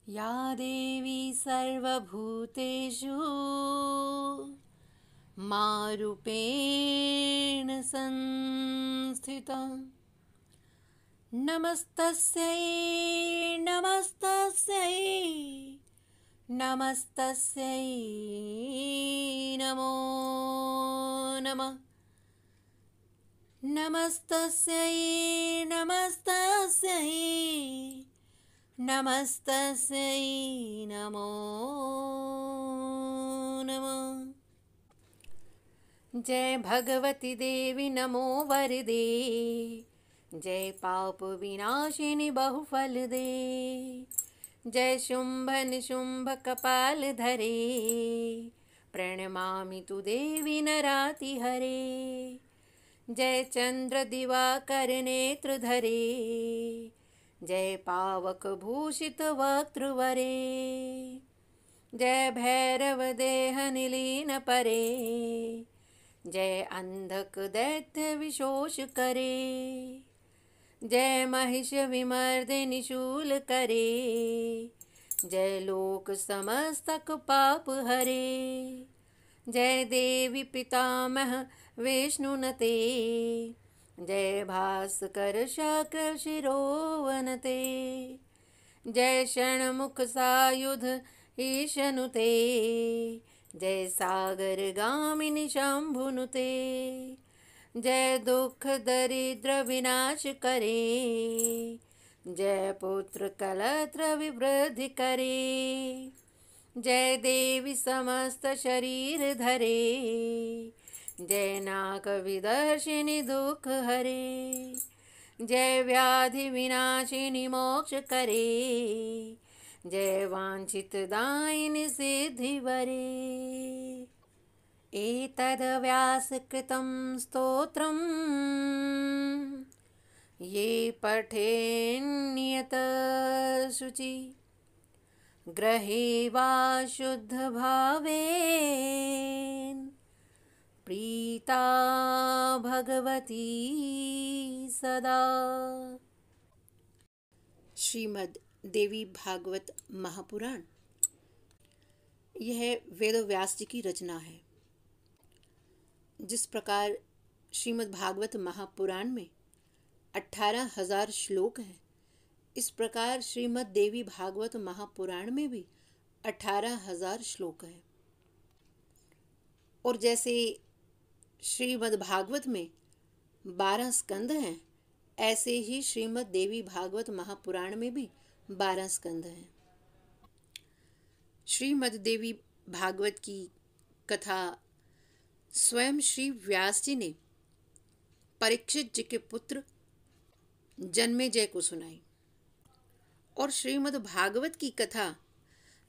या देवी सर्वभूतेषु मारूपेण संस्थिता नमस्तस्यै नमस्तस्यै नमस्तस्यै नमो नमः नमस्तस्यै नमस्तस्यै नमस्तस्यै नमो नमः। जय भगवती देवी नमो वरदे, जय पाप विनाशिनी बहुफल दे, जय शुंभ निशुंभ कपाल धरे, प्रणमामि तु देवी नरातिहरे। जय चंद्र दिवाकर नेत्र धरे, जय पावक भूषित वक्त्रवरे, जय भैरव देह निलीन परे, जय अंधक दैत्य विशोष करे, जय महिष विमर्दिनी शूल करे, जय लोक समस्तक पाप हरे, जय देवी पितामह विष्णुनते, जय भास्कर शक्र शिरोवनते, जय षण्मुख सायुध ईशनुते, जय सागर गामिनी शंभुनुते, जय दुख दरिद्र विनाश करे, जय पुत्र कलत्र विवृद्धि करे, जय देवी समस्त शरीर धरे, जय नाग विदर्शिनी दुख हरे, जय व्याधि विनाशिनी मोक्ष करे, जय वांछित दायिनी सिद्धि वरे। एतद् व्यासकृतं स्तोत्रम् ये पठेन्नियत शुचि ग्रहे वा शुद्ध भावेन प्रीता भगवती सदा। श्रीमद् देवी भागवत महापुराण यह वेद व्यास जी की रचना है। जिस प्रकार श्रीमद् भागवत महापुराण में 18,000 श्लोक हैं, इस प्रकार श्रीमद् देवी भागवत महापुराण में भी 18,000 श्लोक हैं। और जैसे श्रीमद् भागवत में 12 स्कंद हैं, ऐसे ही श्रीमद् देवी भागवत महापुराण में भी 12 स्कंद हैं। श्रीमद् देवी भागवत की कथा स्वयं श्री व्यास जी ने परीक्षित जी के पुत्र जन्मेजय को सुनाई, और श्रीमद् भागवत की कथा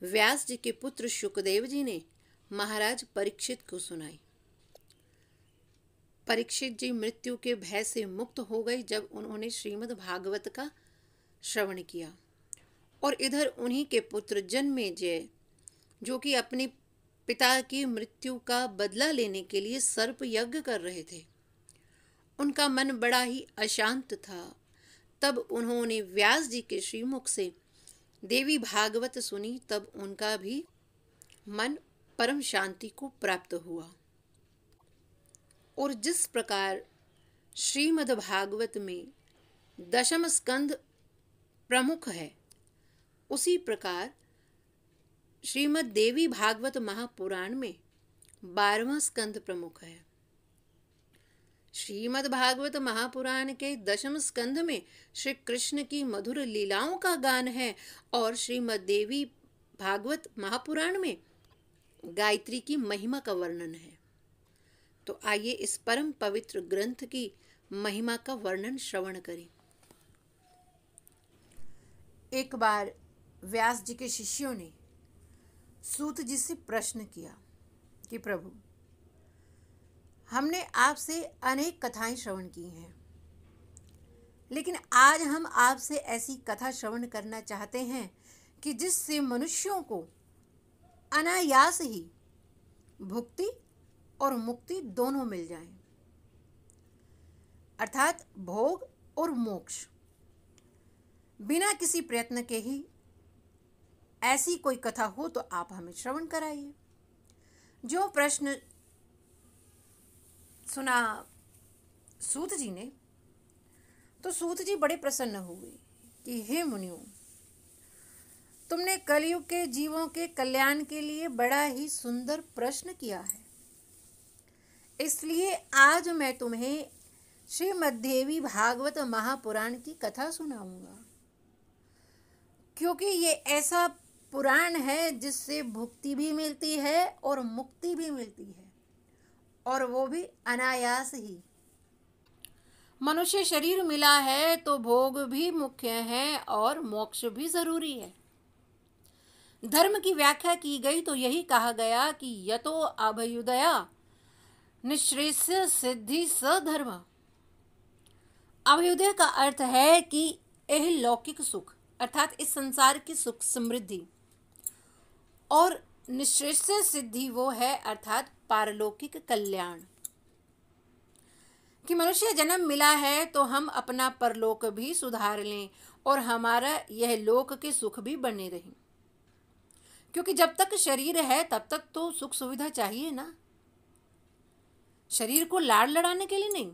व्यास जी के पुत्र शुकदेव जी ने महाराज परीक्षित को सुनाई। परीक्षित जी मृत्यु के भय से मुक्त हो गए जब उन्होंने श्रीमद् भागवत का श्रवण किया, और इधर उन्हीं के पुत्र जन्मेजय, जो कि अपने पिता की मृत्यु का बदला लेने के लिए सर्प यज्ञ कर रहे थे, उनका मन बड़ा ही अशांत था। तब उन्होंने व्यास जी के श्रीमुख से देवी भागवत सुनी, तब उनका भी मन परम शांति को प्राप्त हुआ। और जिस प्रकार श्रीमद् भागवत में 10वें स्कंद प्रमुख है, उसी प्रकार श्रीमद् देवी भागवत महापुराण में 12वां स्कंद प्रमुख है। श्रीमद् भागवत महापुराण के 10वें स्कंद में श्री कृष्ण की मधुर लीलाओं का गान है, और श्रीमद् देवी भागवत महापुराण में गायत्री की महिमा का वर्णन है। तो आइए इस परम पवित्र ग्रंथ की महिमा का वर्णन श्रवण करें। एक बार व्यास जी के शिष्यों ने सूत जी से प्रश्न किया कि प्रभु, हमने आपसे अनेक कथाएं श्रवण की हैं, लेकिन आज हम आपसे ऐसी कथा श्रवण करना चाहते हैं कि जिससे मनुष्यों को अनायास ही भुक्ति और मुक्ति दोनों मिल जाएं, अर्थात भोग और मोक्ष बिना किसी प्रयत्न के ही ऐसी कोई कथा हो तो आप हमें श्रवण कराइए। जो प्रश्न सुना सूत जी ने, तो सूत जी बड़े प्रसन्न हुए कि हे मुनियों, तुमने कलयुग के जीवों के कल्याण के लिए बड़ा ही सुंदर प्रश्न किया है, इसलिए आज मैं तुम्हें श्रीमद्देवी भागवत महापुराण की कथा सुनाऊंगा। क्योंकि ये ऐसा पुराण है जिससे भुक्ति भी मिलती है और मुक्ति भी मिलती है, और वो भी अनायास ही। मनुष्य शरीर मिला है तो भोग भी मुख्य है और मोक्ष भी जरूरी है। धर्म की व्याख्या की गई तो यही कहा गया कि यतो अभ्युदया निःश्रेयस्य सिद्धि स धर्म। अभ्युदय का अर्थ है कि यह लौकिक सुख अर्थात इस संसार की सुख समृद्धि, और निःश्रेयस्य सिद्धि वो है अर्थात पारलौकिक कल्याण। कि मनुष्य जन्म मिला है तो हम अपना परलोक भी सुधार लें और हमारा यह लोक के सुख भी बने रहें। क्योंकि जब तक शरीर है तब तक तो सुख सुविधा चाहिए ना। शरीर को लाड़ लड़ाने के लिए नहीं,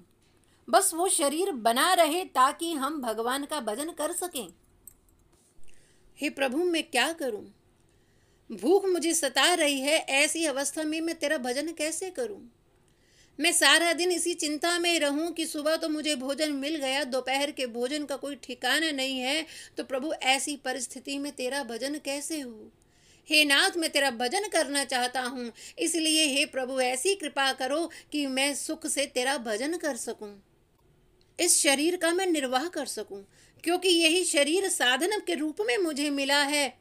बस वो शरीर बना रहे ताकि हम भगवान का भजन कर सकें। हे प्रभु, मैं क्या करूं? भूख मुझे सता रही है, ऐसी अवस्था में मैं तेरा भजन कैसे करूं? मैं सारा दिन इसी चिंता में रहूं कि सुबह तो मुझे भोजन मिल गया, दोपहर के भोजन का कोई ठिकाना नहीं है, तो प्रभु ऐसी परिस्थिति में तेरा भजन कैसे हो? हे नाथ, मैं तेरा भजन करना चाहता हूँ, इसलिए हे प्रभु ऐसी कृपा करो कि मैं सुख से तेरा भजन कर सकूं, इस शरीर का मैं निर्वाह कर सकूं, क्योंकि यही शरीर साधन के रूप में मुझे मिला है।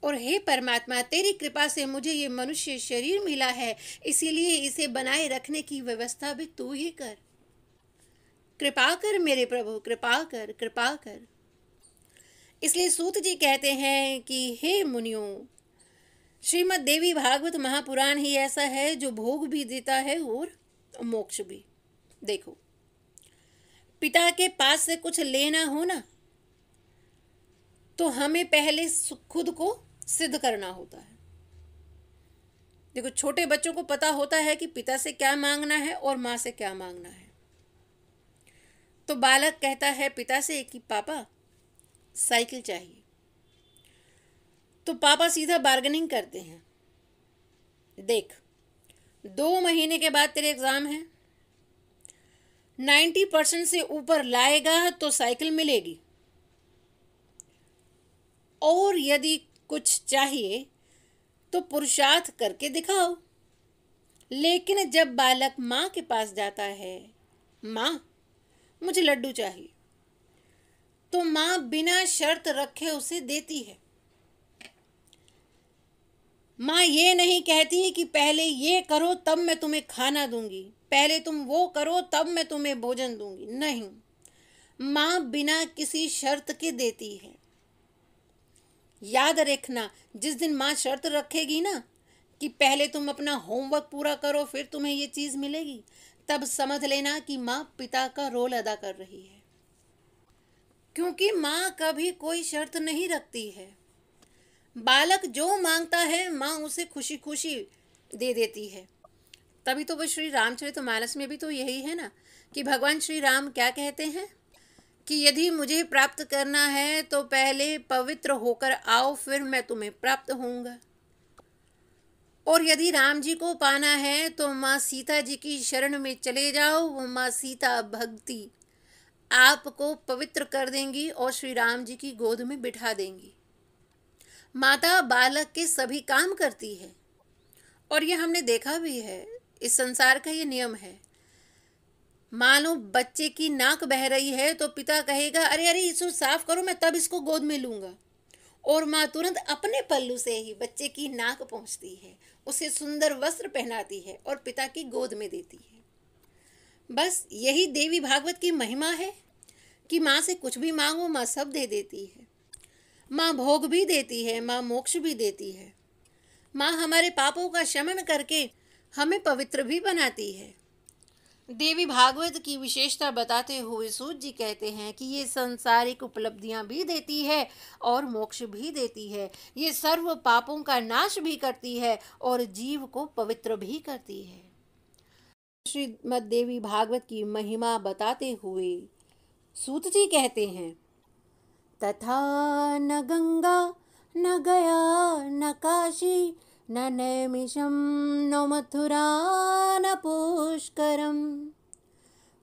और हे परमात्मा, तेरी कृपा से मुझे ये मनुष्य शरीर मिला है, इसीलिए इसे बनाए रखने की व्यवस्था भी तू ही कर। कृपा कर मेरे प्रभु, कृपा कर, कृपा कर। इसलिए सूत जी कहते हैं कि हे मुनियों, श्रीमद् देवी भागवत महापुराण ही ऐसा है जो भोग भी देता है और मोक्ष भी। देखो, पिता के पास से कुछ लेना हो ना, तो हमें पहले खुद को सिद्ध करना होता है। देखो, छोटे बच्चों को पता होता है कि पिता से क्या मांगना है और माँ से क्या मांगना है। तो बालक कहता है पिता से कि पापा साइकिल चाहिए, तो पापा सीधा बार्गेनिंग करते हैं। देख, 2 महीने के बाद तेरे एग्जाम है, 90% से ऊपर लाएगा तो साइकिल मिलेगी, और यदि कुछ चाहिए तो पुरुषार्थ करके दिखाओ। लेकिन जब बालक माँ के पास जाता है, माँ मुझे लड्डू चाहिए, तो माँ बिना शर्त रखे उसे देती है। माँ ये नहीं कहती कि पहले ये करो तब मैं तुम्हें खाना दूंगी, पहले तुम वो करो तब मैं तुम्हें भोजन दूंगी। नहीं, माँ बिना किसी शर्त के देती है। याद रखना, जिस दिन माँ शर्त रखेगी ना कि पहले तुम अपना होमवर्क पूरा करो फिर तुम्हें ये चीज़ मिलेगी, तब समझ लेना कि माँ पिता का रोल अदा कर रही है। क्योंकि माँ कभी कोई शर्त नहीं रखती है। बालक जो मांगता है माँ उसे खुशी खुशी दे देती है। तभी तो वो श्री रामचरितमानस में भी तो यही है ना कि भगवान श्री राम क्या कहते हैं कि यदि मुझे प्राप्त करना है तो पहले पवित्र होकर आओ, फिर मैं तुम्हें प्राप्त होऊंगा। और यदि राम जी को पाना है तो माँ सीता जी की शरण में चले जाओ, वो माँ सीता भक्ति आपको पवित्र कर देंगी और श्री राम जी की गोद में बिठा देंगी। माता बालक के सभी काम करती है, और ये हमने देखा भी है, इस संसार का ये नियम है। मान लो बच्चे की नाक बह रही है तो पिता कहेगा अरे अरे इसको साफ करो, मैं तब इसको गोद में लूंगा, और माँ तुरंत अपने पल्लू से ही बच्चे की नाक पहुँचती है, उसे सुंदर वस्त्र पहनाती है और पिता की गोद में देती है। बस यही देवी भागवत की महिमा है कि माँ से कुछ भी मांगो माँ सब दे देती है। माँ भोग भी देती है, माँ मोक्ष भी देती है। माँ हमारे पापों का शमन करके हमें पवित्र भी बनाती है। देवी भागवत की विशेषता बताते हुए सूत जी कहते हैं कि ये सांसारिक उपलब्धियां भी देती है और मोक्ष भी देती है। ये सर्व पापों का नाश भी करती है और जीव को पवित्र भी करती है। श्रीमद् देवी भागवत की महिमा बताते हुए सूत जी कहते हैं, तथा न गंगा न गया न काशी न नैमिषं न मथुरा न पुष्करम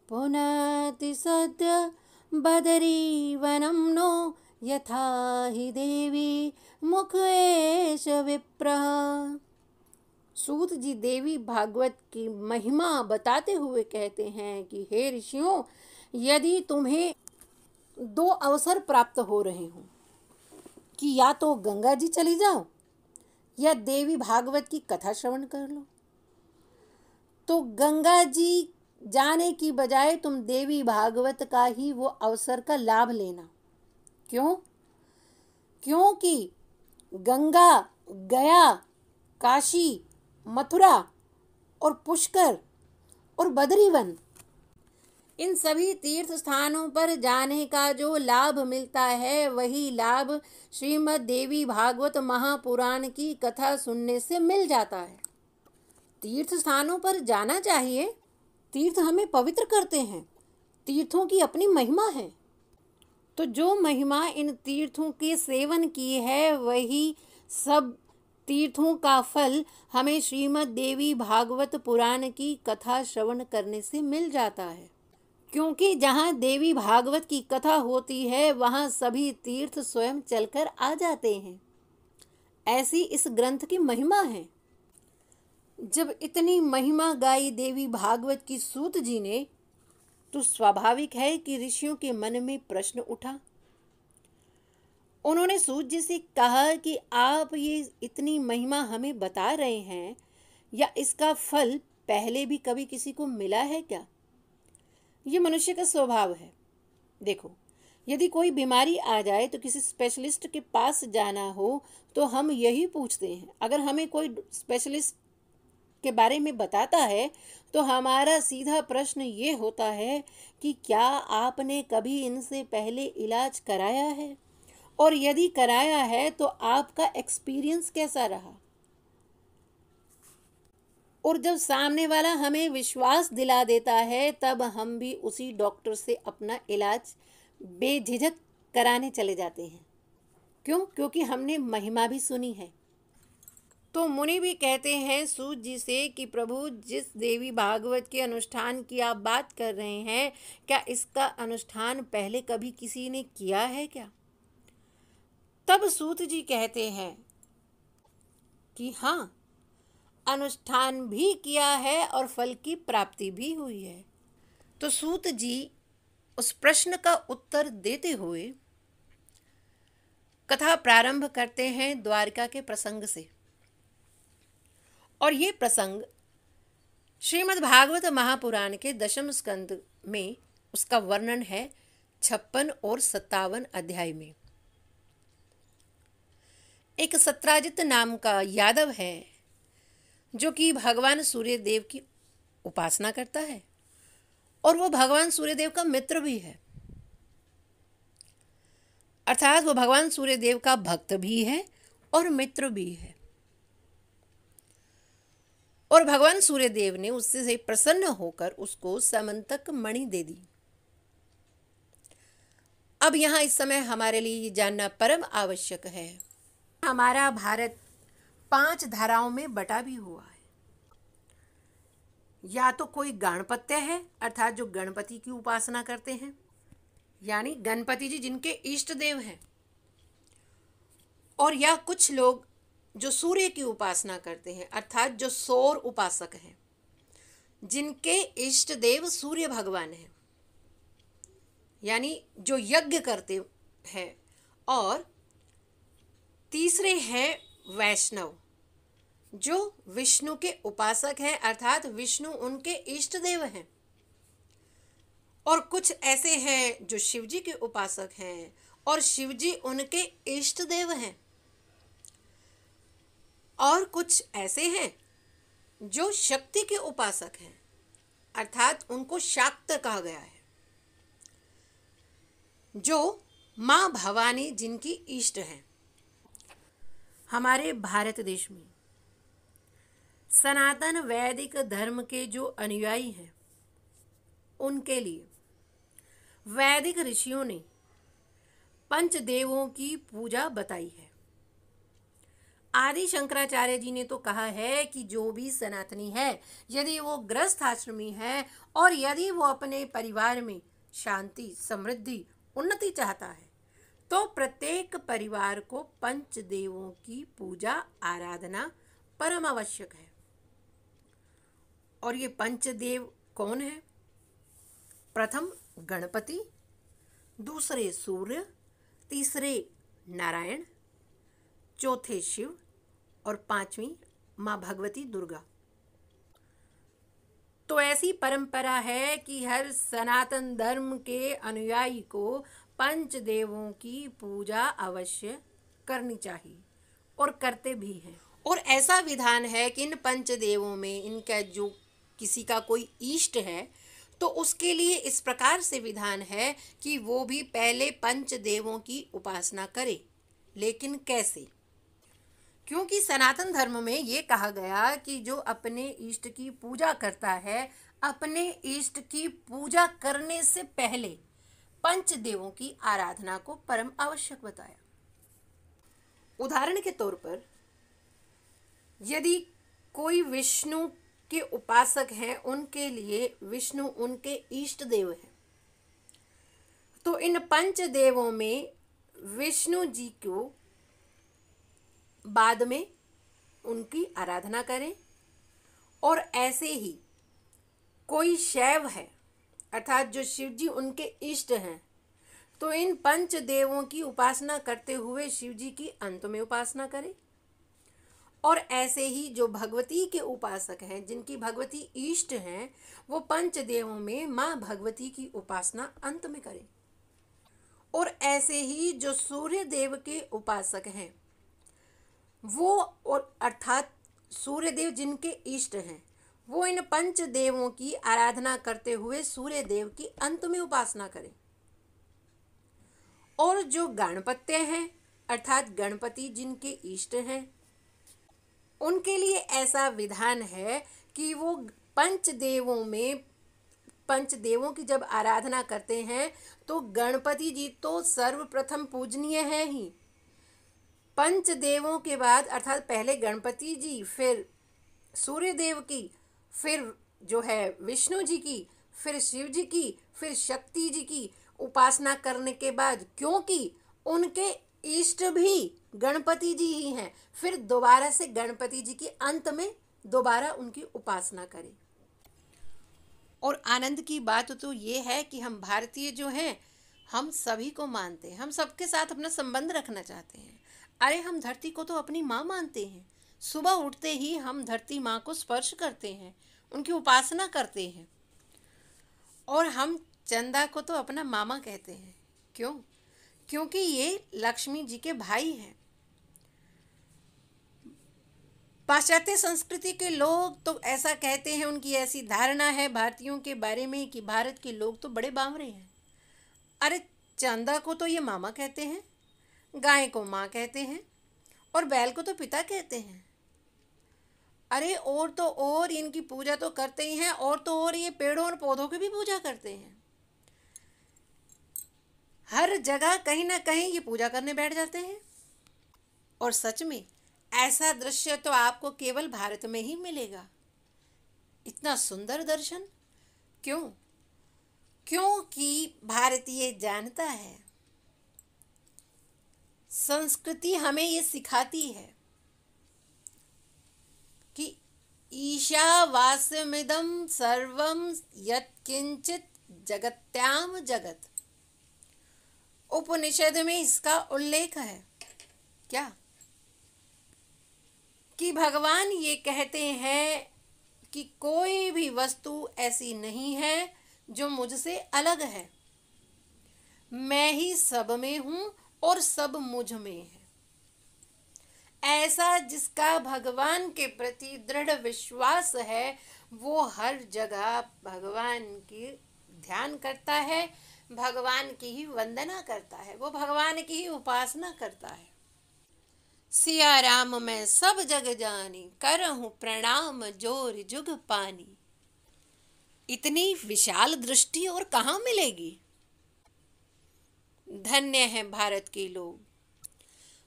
पुनति सद्य बदरीवनं नो यथा हि देवी मुख एष विप्रः। सूत जी देवी भागवत की महिमा बताते हुए कहते हैं कि हे ऋषियों, यदि तुम्हें दो अवसर प्राप्त हो रहे हों कि या तो गंगा जी चली जाओ या देवी भागवत की कथा श्रवण कर लो, तो गंगा जी जाने की बजाय तुम देवी भागवत का ही वो अवसर का लाभ लेना। क्यों? क्योंकि गंगा, गया, काशी, मथुरा और पुष्कर और बद्रीवन, इन सभी तीर्थ स्थानों पर जाने का जो लाभ मिलता है वही लाभ श्रीमद् देवी भागवत महापुराण की कथा सुनने से मिल जाता है। तीर्थ स्थानों पर जाना चाहिए। तीर्थ हमें पवित्र करते हैं। तीर्थों की अपनी महिमा है। तो जो महिमा इन तीर्थों के सेवन की है वही सब तीर्थों का फल हमें श्रीमद् देवी भागवत पुराण की कथा श्रवण करने से मिल जाता है। क्योंकि जहाँ देवी भागवत की कथा होती है वहाँ सभी तीर्थ स्वयं चलकर आ जाते हैं। ऐसी इस ग्रंथ की महिमा है। जब इतनी महिमा गाई देवी भागवत की सूत जी ने, तो स्वाभाविक है कि ऋषियों के मन में प्रश्न उठा। उन्होंने सूत जी से कहा कि आप ये इतनी महिमा हमें बता रहे हैं, या इसका फल पहले भी कभी किसी को मिला है क्या? ये मनुष्य का स्वभाव है। देखो, यदि कोई बीमारी आ जाए तो किसी स्पेशलिस्ट के पास जाना हो तो हम यही पूछते हैं। अगर हमें कोई स्पेशलिस्ट के बारे में बताता है तो हमारा सीधा प्रश्न ये होता है कि क्या आपने कभी इनसे पहले इलाज कराया है, और यदि कराया है तो आपका एक्सपीरियंस कैसा रहा। और जब सामने वाला हमें विश्वास दिला देता है तब हम भी उसी डॉक्टर से अपना इलाज बेझिझक कराने चले जाते हैं। क्यों? क्योंकि हमने महिमा भी सुनी है। तो मुनि भी कहते हैं सूत जी से कि प्रभु, जिस देवी भागवत के अनुष्ठान की आप बात कर रहे हैं, क्या इसका अनुष्ठान पहले कभी किसी ने किया है क्या? तब सूत जी कहते हैं कि हाँ, अनुष्ठान भी किया है और फल की प्राप्ति भी हुई है। तो सूत जी उस प्रश्न का उत्तर देते हुए कथा प्रारंभ करते हैं द्वारका के प्रसंग से। और ये प्रसंग श्रीमद् भागवत महापुराण के दशम स्कंद में उसका वर्णन है 56 और 57 अध्याय में। एक सत्राजित नाम का यादव है जो कि भगवान सूर्यदेव की उपासना करता है, और वो भगवान सूर्यदेव का मित्र भी है। अर्थात वो भगवान सूर्यदेव का भक्त भी है और मित्र भी है। और भगवान सूर्यदेव ने उससे प्रसन्न होकर उसको समंतक मणि दे दी। अब यहाँ इस समय हमारे लिए ये जानना परम आवश्यक है, हमारा भारत 5 धाराओं में बटा भी हुआ है। या तो कोई गणपत्य है, अर्थात जो गणपति की उपासना करते हैं, यानी गणपति जी जिनके इष्ट देव हैं, और या कुछ लोग जो सूर्य की उपासना करते हैं, अर्थात जो सौर उपासक हैं, जिनके इष्ट देव सूर्य भगवान हैं, यानी जो यज्ञ करते हैं। और तीसरे हैं वैष्णव, जो विष्णु के उपासक हैं, अर्थात विष्णु उनके इष्ट देव हैं। और कुछ ऐसे हैं जो शिव जी के उपासक हैं और शिव जी उनके इष्ट देव हैं। और कुछ ऐसे हैं जो शक्ति के उपासक हैं, अर्थात उनको शाक्त कहा गया है, जो माँ भवानी जिनकी इष्ट है। हमारे भारत देश में सनातन वैदिक धर्म के जो अनुयायी हैं उनके लिए वैदिक ऋषियों ने पंचदेवों की पूजा बताई है। आदि शंकराचार्य जी ने तो कहा है कि जो भी सनातनी है, यदि वो गृहस्थ आश्रमी है और यदि वो अपने परिवार में शांति, समृद्धि, उन्नति चाहता है, तो प्रत्येक परिवार को पंचदेवों की पूजा आराधना परम आवश्यक है। और ये पंचदेव कौन है? प्रथम गणपति, दूसरे सूर्य, तीसरे नारायण, चौथे शिव और पांचवी माँ भगवती दुर्गा। तो ऐसी परंपरा है कि हर सनातन धर्म के अनुयायी को पंचदेवों की पूजा अवश्य करनी चाहिए और करते भी हैं। और ऐसा विधान है कि इन पंचदेवों में इनका जो किसी का कोई इष्ट है तो उसके लिए इस प्रकार से विधान है कि वो भी पहले पंचदेवों की उपासना करे। लेकिन कैसे? क्योंकि सनातन धर्म में ये कहा गया कि जो अपने इष्ट की पूजा करता है, अपने इष्ट की पूजा करने से पहले पंचदेवों की आराधना को परम आवश्यक बताया। उदाहरण के तौर पर यदि कोई विष्णु के उपासक हैं, उनके लिए विष्णु उनके इष्ट देव हैं, तो इन पंचदेवों में विष्णु जी को बाद में उनकी आराधना करें। और ऐसे ही कोई शैव है, अर्थात जो शिव जी उनके इष्ट हैं, तो इन पंच देवों की उपासना करते हुए शिव जी की अंत में उपासना करें। और ऐसे ही जो भगवती के उपासक हैं, जिनकी भगवती इष्ट हैं, वो पंच देवों में माँ भगवती की उपासना अंत में करें। और ऐसे ही जो सूर्य देव के उपासक हैं, वो और अर्थात सूर्य देव जिनके इष्ट हैं, वो इन पंच देवों की आराधना करते हुए सूर्य देव की अंत में उपासना करें। और जो गणपत्य हैं, अर्थात गणपति जिनके इष्ट हैं, उनके लिए ऐसा विधान है कि वो पंचदेवों की जब आराधना करते हैं तो गणपति जी तो सर्वप्रथम पूजनीय है ही। पंचदेवों के बाद अर्थात पहले गणपति जी, फिर सूर्य देव की, फिर जो है विष्णु जी की, फिर शिव जी की, फिर शक्ति जी की उपासना करने के बाद, क्योंकि उनके इष्ट भी गणपति जी ही हैं, फिर दोबारा से गणपति जी के अंत में दोबारा उनकी उपासना करें। और आनंद की बात तो ये है कि हम भारतीय जो हैं, हम सभी को मानते हैं, हम सबके साथ अपना संबंध रखना चाहते हैं। अरे हम धरती को तो अपनी माँ मानते हैं। सुबह उठते ही हम धरती माँ को स्पर्श करते हैं, उनकी उपासना करते हैं। और हम चंदा को तो अपना मामा कहते हैं। क्यों? क्योंकि ये लक्ष्मी जी के भाई हैं। पाश्चात्य संस्कृति के लोग तो ऐसा कहते हैं, उनकी ऐसी धारणा है भारतीयों के बारे में कि भारत के लोग तो बड़े बावरे हैं। अरे चंदा को तो ये मामा कहते हैं, गाय को माँ कहते हैं और बैल को तो पिता कहते हैं। अरे और तो और इनकी पूजा तो करते ही हैं, और तो और ये पेड़ों और पौधों की भी पूजा करते हैं। हर जगह कहीं ना कहीं ये पूजा करने बैठ जाते हैं। और सच में ऐसा दृश्य तो आपको केवल भारत में ही मिलेगा। इतना सुंदर दर्शन। क्यों? क्योंकि भारतीय जानता है, संस्कृति हमें ये सिखाती है कि ईशावास्यमिदं सर्वं यत्किंचित जगत्याम जगत। उपनिषद में इसका उल्लेख है क्या? कि भगवान ये कहते हैं कि कोई भी वस्तु ऐसी नहीं है जो मुझसे अलग है। मैं ही सब में हूँ और सब मुझ में है। ऐसा जिसका भगवान के प्रति दृढ़ विश्वास है, वो हर जगह भगवान की ध्यान करता है, भगवान की ही वंदना करता है, वो भगवान की ही उपासना करता है। सिया राम मैं सब जग जानी, करहूँ प्रणाम जोर जुग पानी। इतनी विशाल दृष्टि और कहाँ मिलेगी। धन्य है भारत के लोग,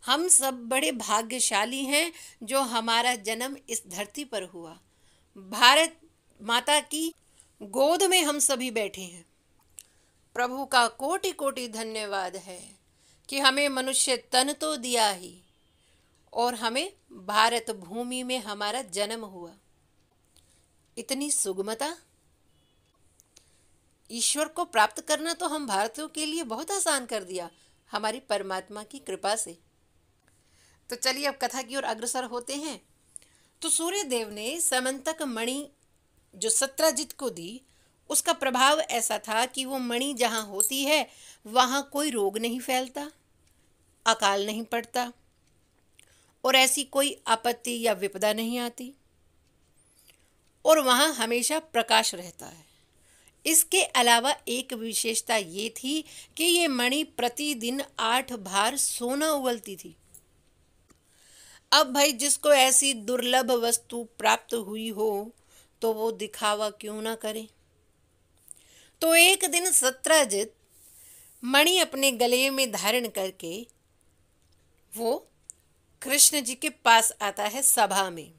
हम सब बड़े भाग्यशाली हैं जो हमारा जन्म इस धरती पर हुआ। भारत माता की गोद में हम सभी बैठे हैं। प्रभु का कोटि कोटि धन्यवाद है कि हमें मनुष्य तन तो दिया ही, और हमें भारत भूमि में हमारा जन्म हुआ। इतनी सुगमता, ईश्वर को प्राप्त करना तो हम भारतीयों के लिए बहुत आसान कर दिया हमारी परमात्मा की कृपा से। तो चलिए अब कथा की ओर अग्रसर होते हैं। तो सूर्य देव ने समंतक मणि जो सत्राजित को दी, उसका प्रभाव ऐसा था कि वो मणि जहाँ होती है वहाँ कोई रोग नहीं फैलता, अकाल नहीं पड़ता, और ऐसी कोई आपत्ति या विपदा नहीं आती, और वहाँ हमेशा प्रकाश रहता है। इसके अलावा एक विशेषता ये थी कि ये मणि प्रतिदिन 8 भार सोना उगलती थी। अब भाई जिसको ऐसी दुर्लभ वस्तु प्राप्त हुई हो तो वो दिखावा क्यों ना करे। तो एक दिन सत्राजित मणि अपने गले में धारण करके वो कृष्ण जी के पास आता है सभा में।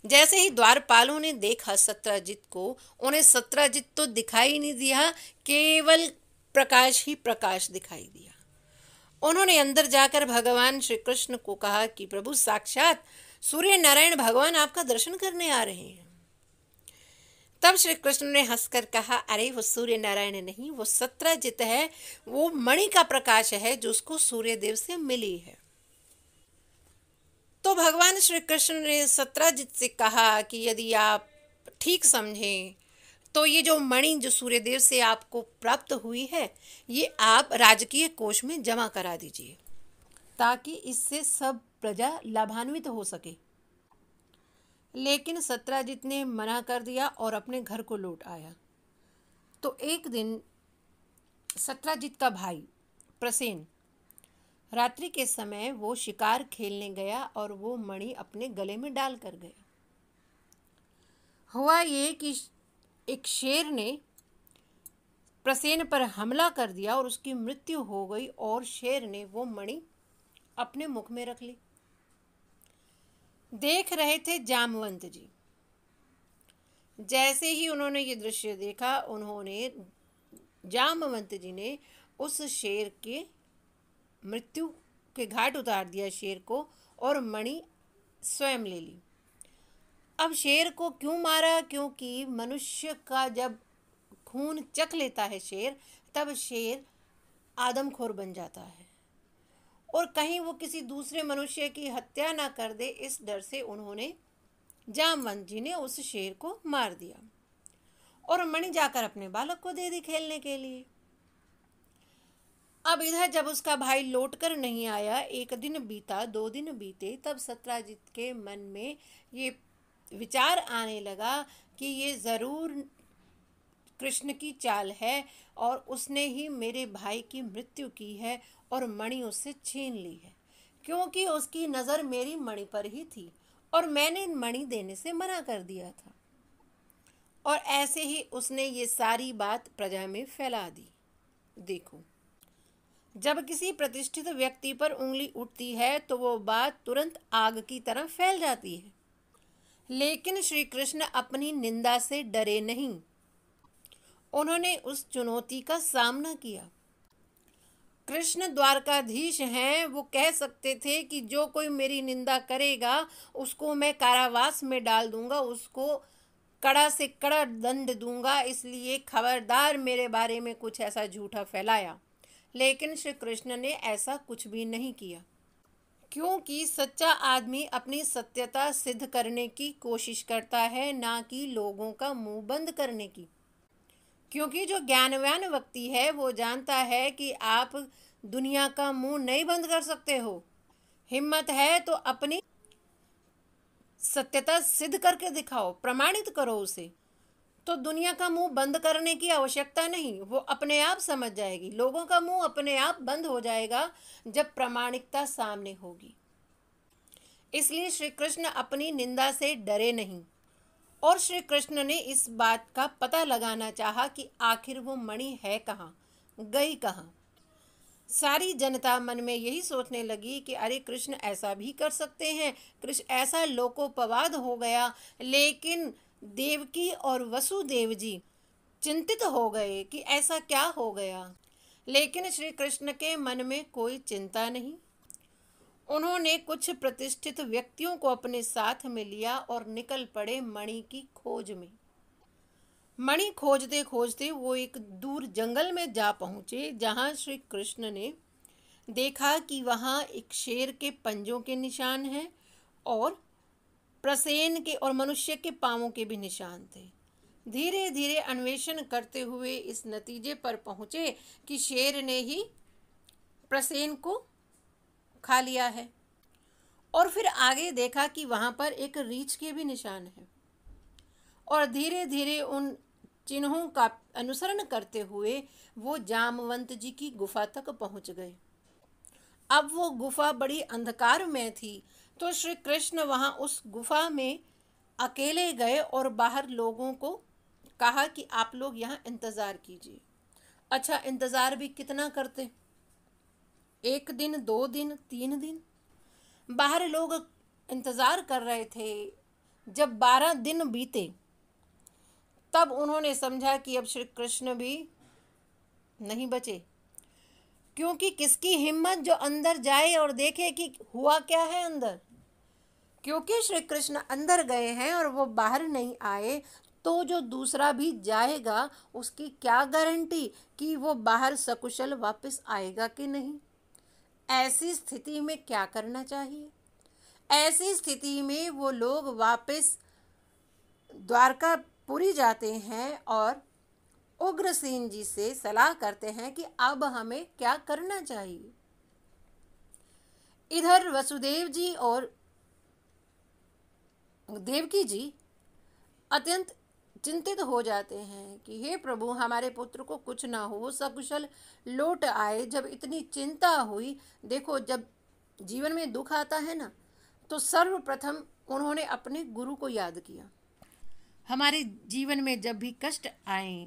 जैसे ही द्वारपालों ने देखा सत्राजित को, उन्हें सत्राजित तो दिखाई नहीं दिया, केवल प्रकाश ही प्रकाश दिखाई दिया। उन्होंने अंदर जाकर भगवान श्री कृष्ण को कहा कि प्रभु साक्षात सूर्य नारायण भगवान आपका दर्शन करने आ रहे हैं। तब श्री कृष्ण ने हंसकर कहा, अरे वो सूर्य नारायण नहीं, वो सत्राजित है, वो मणि का प्रकाश है जो उसको सूर्य देव से मिली है। तो भगवान श्री कृष्ण ने सत्राजित से कहा कि यदि आप ठीक समझें तो ये जो मणि जो सूर्यदेव से आपको प्राप्त हुई है, ये आप राजकीय कोष में जमा करा दीजिए ताकि इससे सब प्रजा लाभान्वित हो सके। लेकिन सत्राजित ने मना कर दिया और अपने घर को लौट आया। तो एक दिन सत्राजित का भाई प्रसेन रात्रि के समय वो शिकार खेलने गया और वो मणि अपने गले में डाल कर गया। हुआ ये कि एक शेर ने प्रसेन पर हमला कर दिया और उसकी मृत्यु हो गई, और शेर ने वो मणि अपने मुख में रख ली। देख रहे थे जामवंत जी। जैसे ही उन्होंने ये दृश्य देखा, उन्होंने जामवंत जी ने उस शेर के मृत्यु के घाट उतार दिया शेर को, और मणि स्वयं ले ली। अब शेर को क्यों मारा? क्योंकि मनुष्य का जब खून चख लेता है शेर, तब शेर आदमखोर बन जाता है, और कहीं वो किसी दूसरे मनुष्य की हत्या ना कर दे, इस डर से उन्होंने जामवंत जी ने उस शेर को मार दिया और मणि जाकर अपने बालक को दे दी खेलने के लिए। अब इधर जब उसका भाई लौट कर नहीं आया, 1 दिन बीता, 2 दिन बीते, तब सत्राजित के मन में ये विचार आने लगा कि ये ज़रूर कृष्ण की चाल है और उसने ही मेरे भाई की मृत्यु की है और मणि उससे छीन ली है, क्योंकि उसकी नज़र मेरी मणि पर ही थी और मैंने मणि देने से मना कर दिया था। और ऐसे ही उसने ये सारी बात प्रजा में फैला दी। देखो, जब किसी प्रतिष्ठित व्यक्ति पर उंगली उठती है तो वो बात तुरंत आग की तरह फैल जाती है। लेकिन श्री कृष्ण अपनी निंदा से डरे नहीं। उन्होंने उस चुनौती का सामना किया। कृष्ण द्वारकाधीश हैं, वो कह सकते थे कि जो कोई मेरी निंदा करेगा उसको मैं कारावास में डाल दूंगा, उसको कड़ा से कड़ा दंड दूंगा, इसलिए खबरदार मेरे बारे में कुछ ऐसा झूठा फैलाया। लेकिन श्री कृष्ण ने ऐसा कुछ भी नहीं किया, क्योंकि सच्चा आदमी अपनी सत्यता सिद्ध करने की कोशिश करता है, ना कि लोगों का मुंह बंद करने की। क्योंकि जो ज्ञानवान व्यक्ति है वो जानता है कि आप दुनिया का मुंह नहीं बंद कर सकते हो। हिम्मत है तो अपनी सत्यता सिद्ध करके दिखाओ, प्रमाणित करो उसे। तो दुनिया का मुंह बंद करने की आवश्यकता नहीं, वो अपने आप समझ जाएगी। लोगों का मुंह अपने आप बंद हो जाएगा जब प्रामाणिकता सामने होगी। इसलिए श्री कृष्ण अपनी निंदा से डरे नहीं, और श्री कृष्ण ने इस बात का पता लगाना चाहा कि आखिर वो मणि है कहाँ, गई कहाँ। सारी जनता मन में यही सोचने लगी कि अरे कृष्ण ऐसा भी कर सकते हैं, कृष्ण ऐसा लोकोपवाद हो गया। लेकिन देवकी और वसुदेव जी चिंतित हो गए कि ऐसा क्या हो गया। लेकिन श्री कृष्ण के मन में कोई चिंता नहीं। उन्होंने कुछ प्रतिष्ठित व्यक्तियों को अपने साथ में लिया और निकल पड़े मणि की खोज में। मणि खोजते खोजते वो एक दूर जंगल में जा पहुंचे, जहां श्री कृष्ण ने देखा कि वहां एक शेर के पंजों के निशान हैं और प्रसेन के और मनुष्य के पांवों के भी निशान थे। धीरे धीरे अन्वेषण करते हुए इस नतीजे पर पहुंचे कि शेर ने ही प्रसेन को खा लिया है। और फिर आगे देखा कि वहां पर एक रीछ के भी निशान हैं। और धीरे धीरे उन चिन्हों का अनुसरण करते हुए वो जामवंत जी की गुफा तक पहुंच गए। अब वो गुफा बड़ी अंधकार में थी, तो श्री कृष्ण वहां उस गुफा में अकेले गए और बाहर लोगों को कहा कि आप लोग यहाँ इंतज़ार कीजिए। अच्छा, इंतज़ार भी कितना करते? 1 दिन, 2 दिन, 3 दिन? बाहर लोग इंतज़ार कर रहे थे। जब 12 दिन बीते तब उन्होंने समझा कि अब श्री कृष्ण भी नहीं बचे, क्योंकि किसकी हिम्मत जो अंदर जाए और देखे कि हुआ क्या है अंदर। क्योंकि श्री कृष्ण अंदर गए हैं और वो बाहर नहीं आए, तो जो दूसरा भी जाएगा उसकी क्या गारंटी कि वो बाहर सकुशल वापस आएगा कि नहीं। ऐसी स्थिति में क्या करना चाहिए? ऐसी स्थिति में वो लोग वापस द्वारकापुरी जाते हैं और उग्रसेन जी से सलाह करते हैं कि अब हमें क्या करना चाहिए। इधर वसुदेव जी और देवकी जी अत्यंत चिंतित हो जाते हैं कि हे प्रभु, हमारे पुत्र को कुछ ना हो, सकुशल लौट आए। जब इतनी चिंता हुई, देखो जब जीवन में दुख आता है ना, तो सर्वप्रथम उन्होंने अपने गुरु को याद किया। हमारे जीवन में जब भी कष्ट आए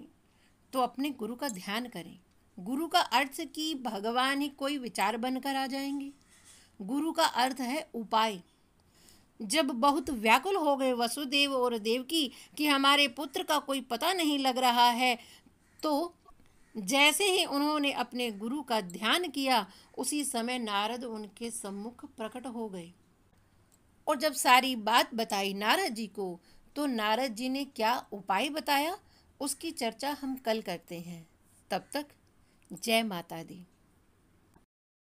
तो अपने गुरु का ध्यान करें। गुरु का अर्थ कि भगवान ही कोई विचार बनकर आ जाएंगे। गुरु का अर्थ है उपाय। जब बहुत व्याकुल हो गए वसुदेव और देवकी कि हमारे पुत्र का कोई पता नहीं लग रहा है, तो जैसे ही उन्होंने अपने गुरु का ध्यान किया, उसी समय नारद उनके सम्मुख प्रकट हो गए। और जब सारी बात बताई नारद जी को, तो नारद जी ने क्या उपाय बताया, उसकी चर्चा हम कल करते हैं। तब तक जय माता दी।